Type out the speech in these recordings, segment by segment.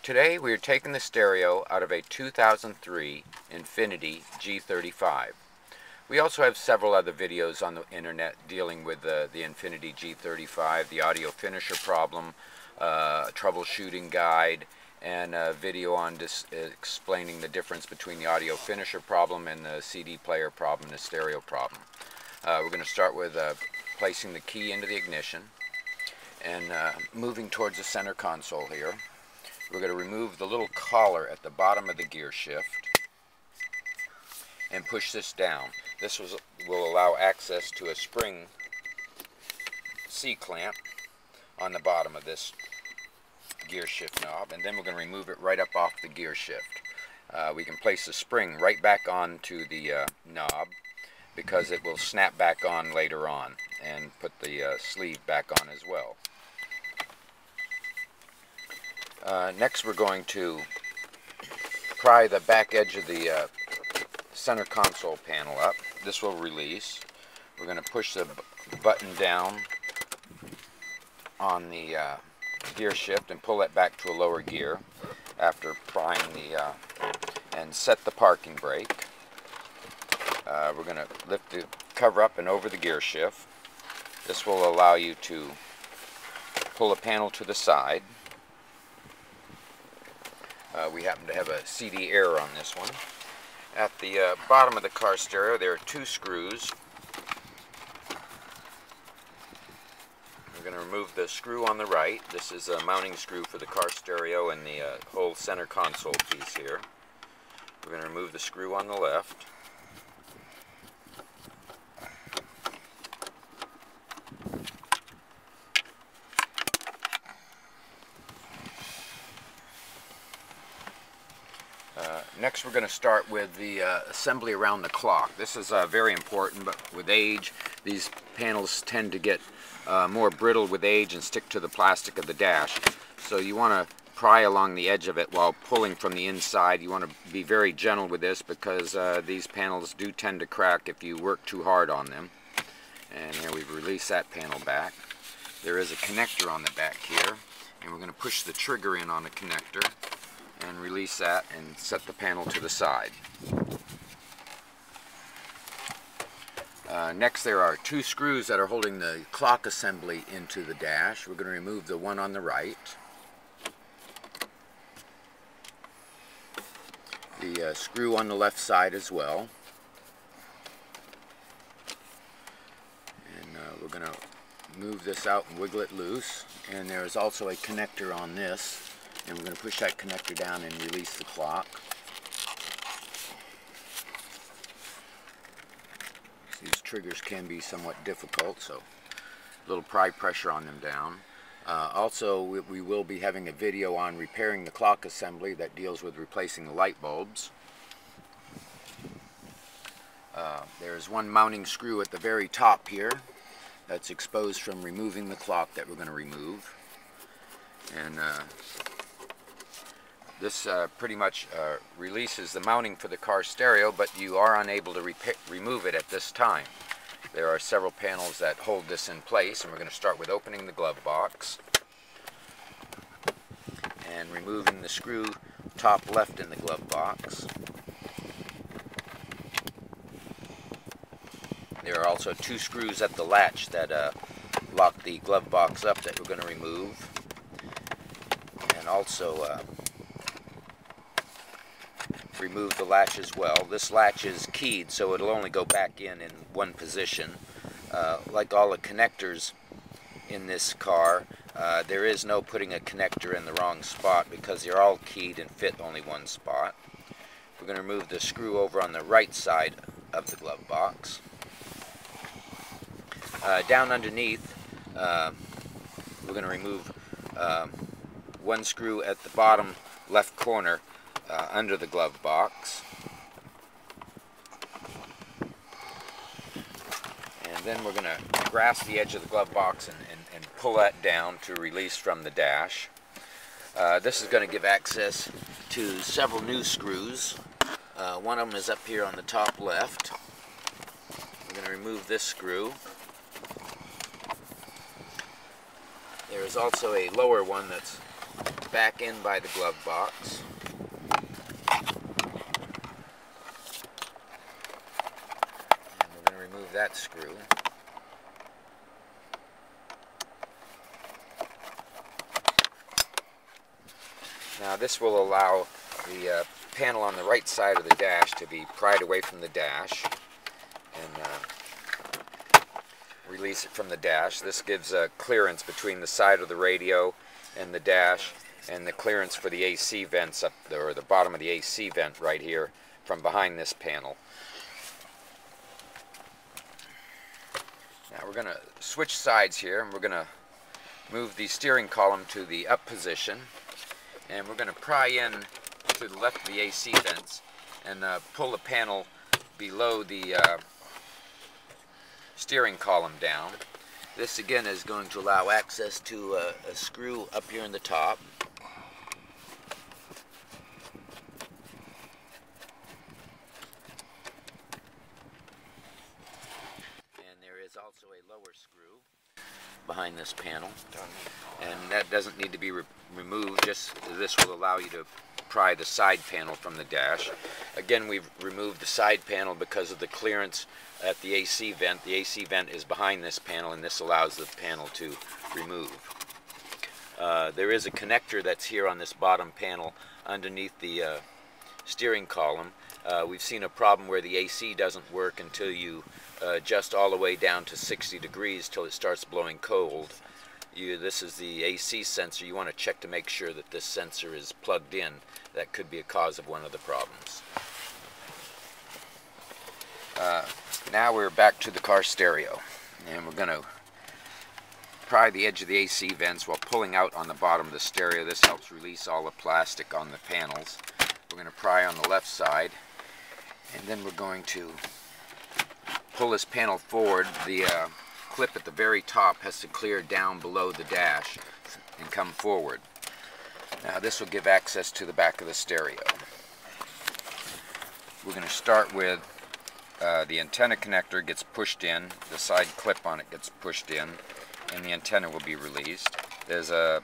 Today we are taking the stereo out of a 2003 Infiniti G35. We also have several other videos on the internet dealing with the Infiniti G35, the audio finisher problem, troubleshooting guide, and a video on explaining the difference between the audio finisher problem and the CD player problem, the stereo problem. We're going to start with placing the key into the ignition and moving towards the center console here. We're going to remove the little collar at the bottom of the gear shift and push this down. This will allow access to a spring C-clamp on the bottom of this gear shift knob, and then we're going to remove it right up off the gear shift. We can place the spring right back onto the knob because it will snap back on later on, and put the sleeve back on as well. Next we're going to pry the back edge of the center console panel up. This will release. We're going to push the button down on the gear shift and pull it back to a lower gear after prying and set the parking brake. We're going to lift the cover up and over the gear shift. This will allow you to pull the panel to the side. We happen to have a CD error on this one. At the bottom of the car stereo there are two screws. We're going to remove the screw on the right. This is a mounting screw for the car stereo and the whole center console piece here. We're going to remove the screw on the left. Next we're going to start with the assembly around the clock. This is very important, but with age these panels tend to get more brittle with age and stick to the plastic of the dash. So you want to pry along the edge of it while pulling from the inside. You want to be very gentle with this because these panels do tend to crack if you work too hard on them. And here we've released that panel back. There is a connector on the back here, and we're going to push the trigger in on the connector and release that and set the panel to the side. Next there are two screws that are holding the clock assembly into the dash. We're going to remove the one on the right. The screw on the left side as well. And we're going to move this out and wiggle it loose. And there is also a connector on this. And we're going to push that connector down and release the clock. These triggers can be somewhat difficult, so a little pry pressure on them down. Also, we will be having a video on repairing the clock assembly that deals with replacing the light bulbs. There's one mounting screw at the very top here that's exposed from removing the clock that we're going to remove. And this pretty much releases the mounting for the car stereo, but you are unable to remove it at this time. There are several panels that hold this in place, and we're going to start with opening the glove box and removing the screw top left in the glove box. There are also two screws at the latch that lock the glove box up that we're going to remove, and also remove the latch as well. This latch is keyed, so it'll only go back in one position. Like all the connectors in this car, there is no putting a connector in the wrong spot because they're all keyed and fit only one spot. We're going to remove the screw over on the right side of the glove box. Down underneath, we're going to remove one screw at the bottom left corner under the glove box. And then we're going to grasp the edge of the glove box and pull that down to release from the dash. This is going to give access to several new screws. One of them is up here on the top left. We're going to remove this screw. There is also a lower one that's back in by the glove box. And we're going to remove that screw. Now this will allow the panel on the right side of the dash to be pried away from the dash and release it from the dash. This gives clearance between the side of the radio and the dash, and the clearance for the AC vents up there, or the bottom of the AC vent right here from behind this panel. Now we're going to switch sides here, and we're going to move the steering column to the up position, and we're going to pry in to the left of the AC vents and pull the panel below the steering column down. This again is going to allow access to a screw up here in the top. And there is also a lower screw behind this panel, and that doesn't need to be removed. Just this will allow you to pry the side panel from the dash. Again, we've removed the side panel because of the clearance at the AC vent. The AC vent is behind this panel, and this allows the panel to remove. There is a connector that's here on this bottom panel underneath the steering column. We've seen a problem where the AC doesn't work until you adjust all the way down to 60 degrees till it starts blowing cold. This is the AC sensor. You want to check to make sure that this sensor is plugged in. That could be a cause of one of the problems. Now we're back to the car stereo, and we're going to pry the edge of the AC vents while pulling out on the bottom of the stereo. This helps release all the plastic on the panels. We're going to pry on the left side, and then we're going to pull this panel forward. The clip at the very top has to clear down below the dash and come forward. Now this will give access to the back of the stereo. We're going to start with the antenna connector gets pushed in, the side clip on it gets pushed in, and the antenna will be released. There's a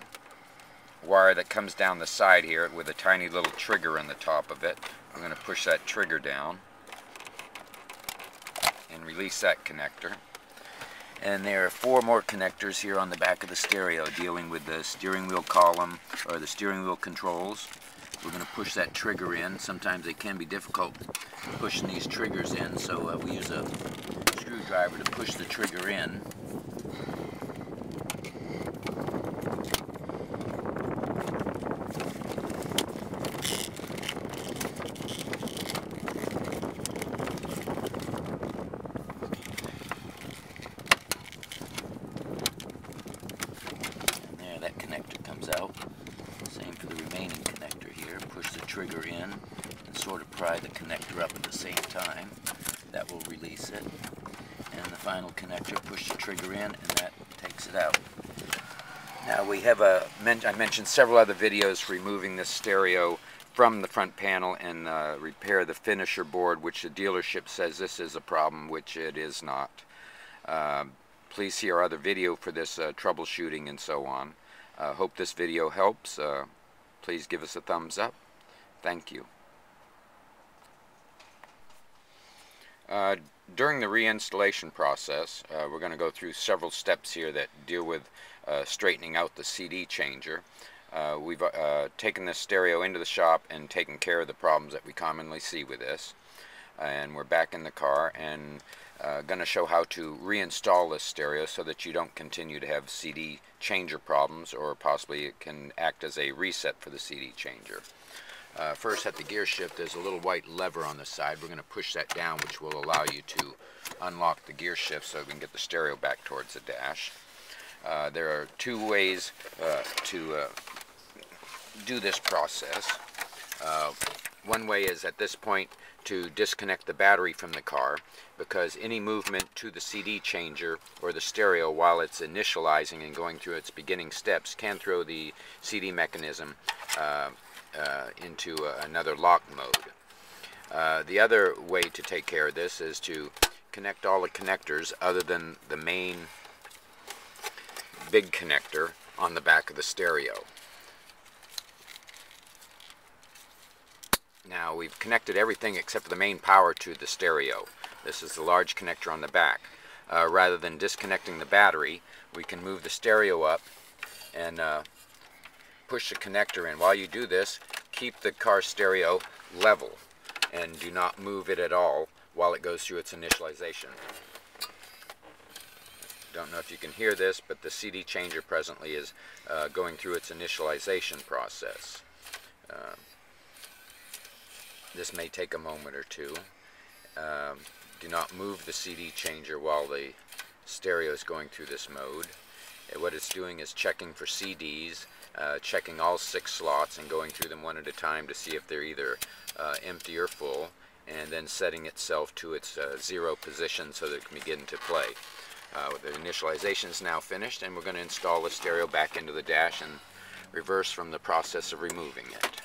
wire that comes down the side here with a tiny little trigger on the top of it. We're going to push that trigger down and release that connector. And there are 4 more connectors here on the back of the stereo dealing with the steering wheel column, or the steering wheel controls. We're going to push that trigger in. Sometimes it can be difficult pushing these triggers in, so we use a screwdriver to push the trigger in. Out. Same for the remaining connector here. Push the trigger in and sort of pry the connector up at the same time. That will release it. And the final connector, push the trigger in, and that takes it out. Now we have I mentioned several other videos for removing this stereo from the front panel and repair the finisher board, which the dealership says this is a problem, which it is not. Please see our other video for this troubleshooting and so on. Hope this video helps. Please give us a thumbs up. Thank you. During the reinstallation process, we're going to go through several steps here that deal with straightening out the CD changer. We've taken this stereo into the shop and taken care of the problems that we commonly see with this. And we're back in the car and going to show how to reinstall this stereo so that you don't continue to have CD changer problems, or possibly it can act as a reset for the CD changer. First, at the gear shift, there's a little white lever on the side. We're going to push that down, which will allow you to unlock the gear shift so we can get the stereo back towards the dash. There are 2 ways to do this process. One way is at this point to disconnect the battery from the car, because any movement to the CD changer or the stereo while it's initializing and going through its beginning steps can throw the CD mechanism into another lock mode. The other way to take care of this is to connect all the connectors other than the main big connector on the back of the stereo. Now we've connected everything except for the main power to the stereo. This is the large connector on the back. Rather than disconnecting the battery, we can move the stereo up and push the connector in. While you do this, keep the car stereo level and do not move it at all while it goes through its initialization. Don't know if you can hear this, but the CD changer presently is going through its initialization process. This may take a moment or two. Do not move the CD changer while the stereo is going through this mode. What it's doing is checking for CDs, checking all 6 slots and going through them one at a time to see if they're either empty or full, and then setting itself to its 0 position so that it can begin to play. The initialization is now finished, and we're going to install the stereo back into the dash and reverse from the process of removing it.